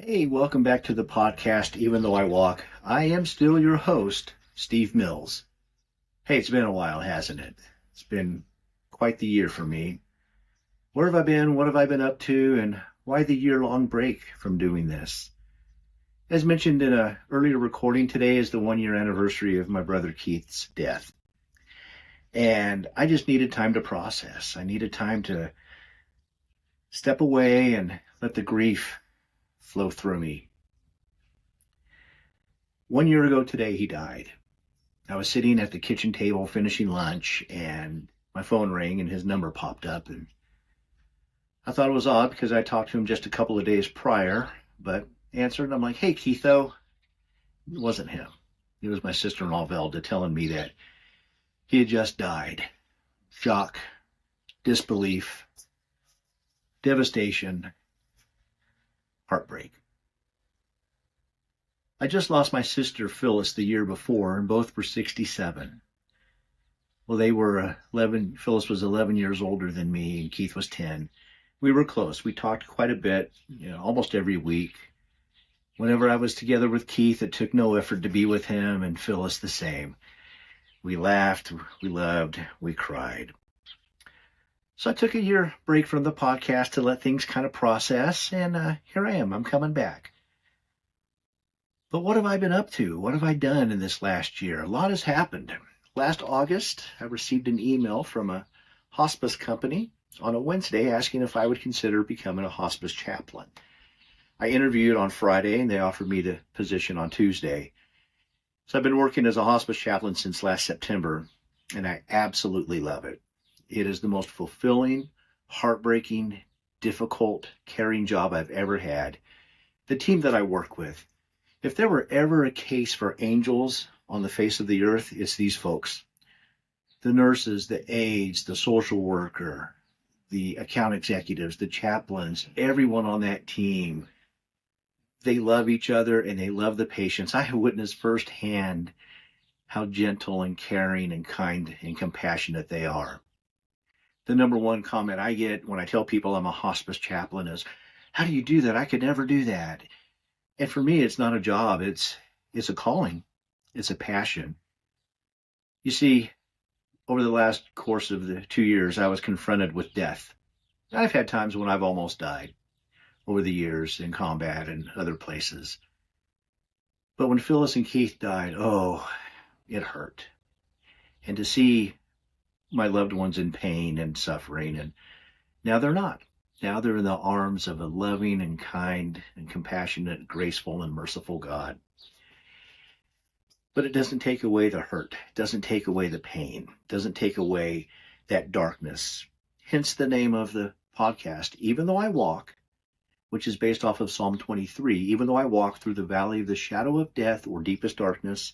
Hey, welcome back to the podcast, Even Though I Walk. I am still your host, Steve Mills. Hey, it's been a while, hasn't it? It's been quite the year for me. Where have I been? What have I been up to? And why the year-long break from doing this? As mentioned in an earlier recording, today is the one-year anniversary of my brother Keith's death. And I just needed time to process. I needed time to step away and let the grief flow through me. 1 year ago today, he died. I was sitting at the kitchen table finishing lunch, and my phone rang and his number popped up. And I thought it was odd because I talked to him just a couple of days prior, but answered, and I'm like, "Hey, Keitho." It wasn't him. It was my sister-in-law, Velda, telling me that he had just died. Shock, disbelief, devastation, heartbreak. I just lost my sister Phyllis the year before, and both were 67. Well, they were 11. Phyllis was 11 years older than me, and Keith was 10. We were close. We talked quite a bit, almost every week. Whenever I was together with Keith, it took no effort to be with him, and Phyllis the same. We laughed, we loved, we cried. So I took a year break from the podcast to let things kind of process, and here I am. I'm coming back. But what have I been up to? What have I done in this last year? A lot has happened. Last August, I received an email from a hospice company on a Wednesday asking if I would consider becoming a hospice chaplain. I interviewed on Friday, and they offered me the position on Tuesday. So I've been working as a hospice chaplain since last September, and I absolutely love it. It is the most fulfilling, heartbreaking, difficult, caring job I've ever had. The team that I work with, if there were ever a case for angels on the face of the earth, it's these folks. The nurses, the aides, the social worker, the account executives, the chaplains, everyone on that team, they love each other and they love the patients. I have witnessed firsthand how gentle and caring and kind and compassionate they are. The number one comment I get when I tell people I'm a hospice chaplain is, "How do you do that? I could never do that." And for me, it's not a job. It's a calling. It's a passion. You see, over the last course of the 2 years, I was confronted with death. I've had times when I've almost died over the years in combat and other places. But when Phyllis and Keith died, it hurt. And to see my loved ones in pain and suffering, and now they're not. Now they're in the arms of a loving and kind and compassionate, graceful and merciful God. But it doesn't take away the hurt. It doesn't take away the pain. It doesn't take away that darkness. Hence the name of the podcast, Even Though I Walk, which is based off of Psalm 23. Even though I walk through the valley of the shadow of death or deepest darkness,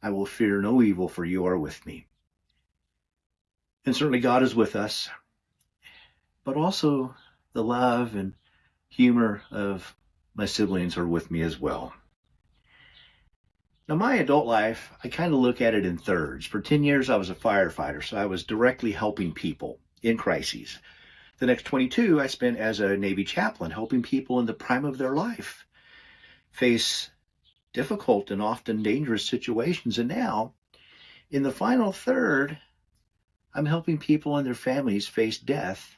I will fear no evil, for you are with me. And certainly God is with us, but also the love and humor of my siblings are with me as well. Now, my adult life, I kind of look at it in thirds. For 10 years, I was a firefighter, so I was directly helping people in crises. The next 22, I spent as a Navy chaplain, helping people in the prime of their life face difficult and often dangerous situations. And now, in the final third, I'm helping people and their families face death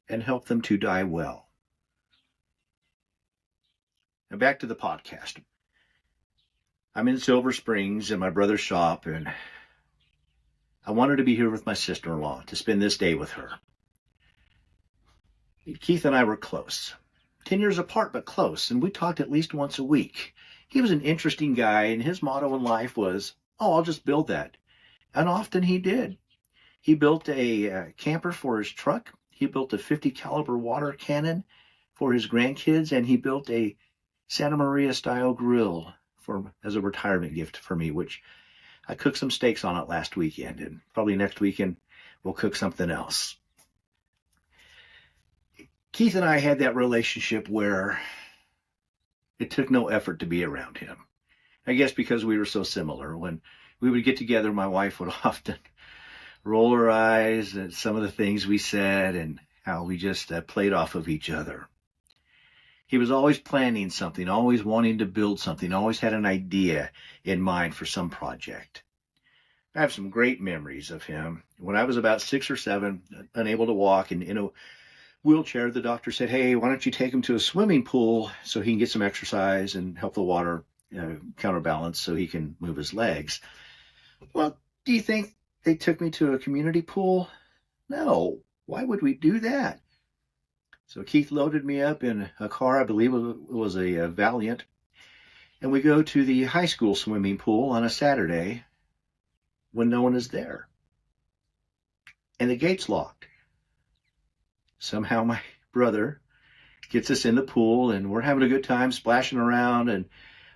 and help them to die well. Now back to the podcast. I'm in Silver Springs in my brother's shop, and I wanted to be here with my sister-in-law to spend this day with her. Keith and I were close, 10 years apart, but close, and we talked at least once a week. He was an interesting guy, and his motto in life was, I'll just build that. And often he did. He built a camper for his truck. He built a 50 caliber water cannon for his grandkids, and he built a Santa Maria style grill as a retirement gift for me, which I cooked some steaks on it last weekend, and probably next weekend we'll cook something else. Keith and I had that relationship where it took no effort to be around him. I guess because we were so similar. When we would get together, my wife would often roll her eyes at some of the things we said and how we just played off of each other. He was always planning something, always wanting to build something, always had an idea in mind for some project. I have some great memories of him. When I was about 6 or 7, unable to walk and in a wheelchair, the doctor said, "Hey, why don't you take him to a swimming pool so he can get some exercise and help the water counterbalance so he can move his legs?" Well, do you think they took me to a community pool? No. Why would we do that? So Keith loaded me up in a car, I believe it was a Valiant, and we go to the high school swimming pool on a Saturday when no one is there. And the gate's locked. Somehow my brother gets us in the pool, and we're having a good time splashing around, and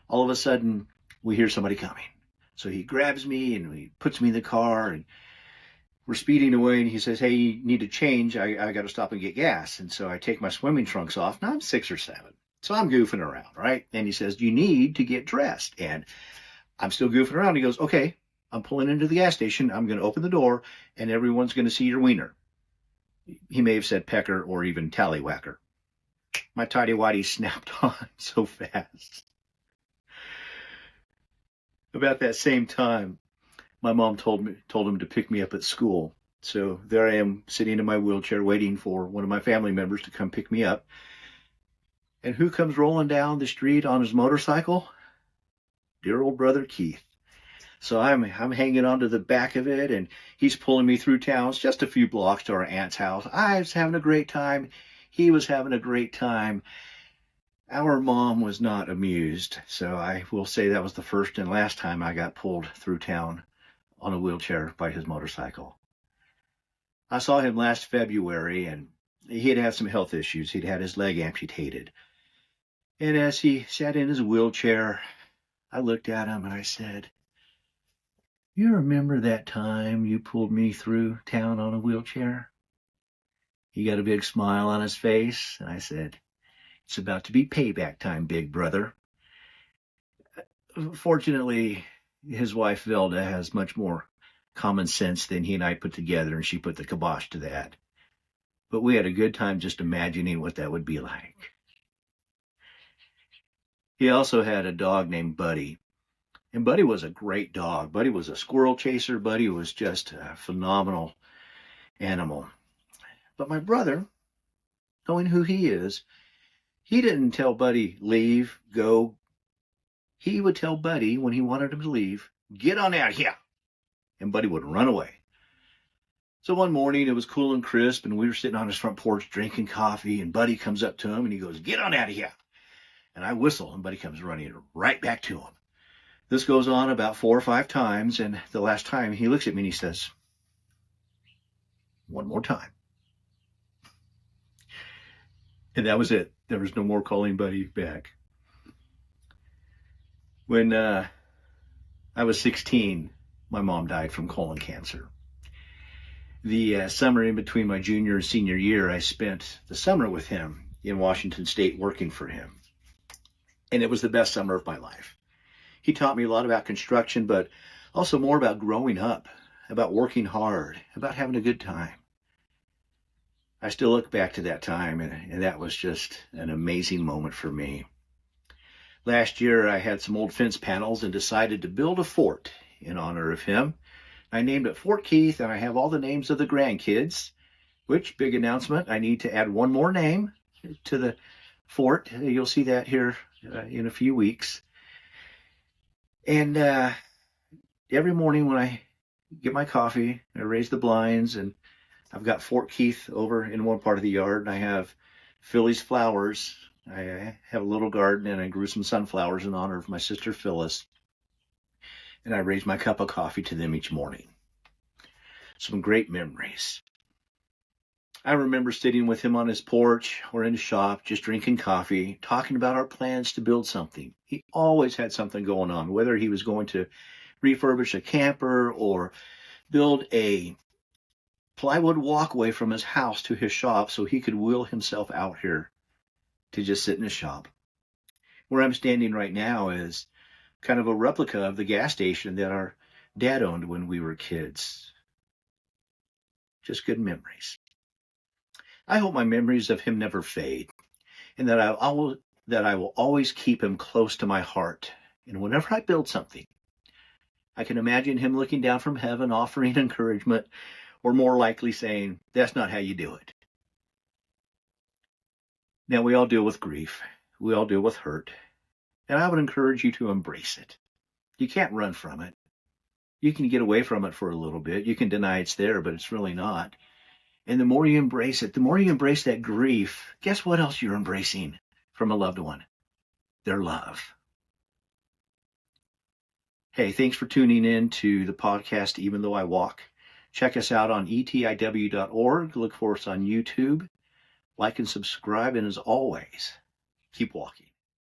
all of a sudden we hear somebody coming. So he grabs me and he puts me in the car, and we're speeding away, and he says, "Hey, you need to change. I got to stop and get gas." And so I take my swimming trunks off. Now I'm 6 or 7. So I'm goofing around, right? And he says, "You need to get dressed." And I'm still goofing around. He goes, "Okay, I'm pulling into the gas station. I'm going to open the door, and everyone's going to see your wiener." He may have said pecker or even tallywhacker. My tighty-whitey snapped on so fast. About that same time, my mom told him to pick me up at school. So there I am sitting in my wheelchair waiting for one of my family members to come pick me up. And who comes rolling down the street on his motorcycle? Dear old brother Keith. So I'm hanging onto the back of it, and he's pulling me through town. It's just a few blocks to our aunt's house. I was having a great time. He was having a great time. Our mom was not amused, so I will say that was the first and last time I got pulled through town on a wheelchair by his motorcycle. I saw him last February, and he had had some health issues. He'd had his leg amputated. And as he sat in his wheelchair, I looked at him and I said, "You remember that time you pulled me through town on a wheelchair?" He got a big smile on his face, and I said, "It's about to be payback time, big brother." Fortunately, his wife Velda has much more common sense than he and I put together, and she put the kibosh to that. But we had a good time just imagining what that would be like. He also had a dog named Buddy. And Buddy was a great dog. Buddy was a squirrel chaser. Buddy was just a phenomenal animal. But my brother, knowing who he is, he didn't tell Buddy, "Leave, go." He would tell Buddy when he wanted him to leave, "Get on out of here." And Buddy would run away. So one morning it was cool and crisp, and we were sitting on his front porch drinking coffee, and Buddy comes up to him and he goes, "Get on out of here." And I whistle, and Buddy comes running right back to him. This goes on about 4 or 5 times, and the last time he looks at me and he says, "One more time." And that was it. There was no more calling Buddy back. When I was 16, my mom died from colon cancer. The summer in between my junior and senior year, I spent the summer with him in Washington State working for him. And it was the best summer of my life. He taught me a lot about construction, but also more about growing up, about working hard, about having a good time. I still look back to that time, and that was just an amazing moment for me. Last year, I had some old fence panels and decided to build a fort in honor of him. I named it Fort Keith, and I have all the names of the grandkids, which, big announcement, I need to add one more name to the fort. You'll see that here in a few weeks. And every morning when I get my coffee, I raise the blinds, and I've got Fort Keith over in one part of the yard, and I have Phyllis flowers. I have a little garden, and I grew some sunflowers in honor of my sister Phyllis. And I raise my cup of coffee to them each morning. Some great memories. I remember sitting with him on his porch or in his shop, just drinking coffee, talking about our plans to build something. He always had something going on, whether he was going to refurbish a camper or build a plywood walkway from his house to his shop so he could wheel himself out here to just sit in his shop. Where I'm standing right now is kind of a replica of the gas station that our dad owned when we were kids. Just good memories. I hope my memories of him never fade. and that I will always keep him close to my heart. And whenever I build something, I can imagine him looking down from heaven, offering encouragement, or more likely saying, "That's not how you do it." Now, we all deal with grief. We all deal with hurt. And I would encourage you to embrace it. You can't run from it. You can get away from it for a little bit. You can deny it's there, but it's really not. And the more you embrace it, the more you embrace that grief, guess what else you're embracing from a loved one? Their love. Hey, thanks for tuning in to the podcast, Even Though I Walk. Check us out on ETIW.org. Look for us on YouTube. Like and subscribe. And as always, keep walking.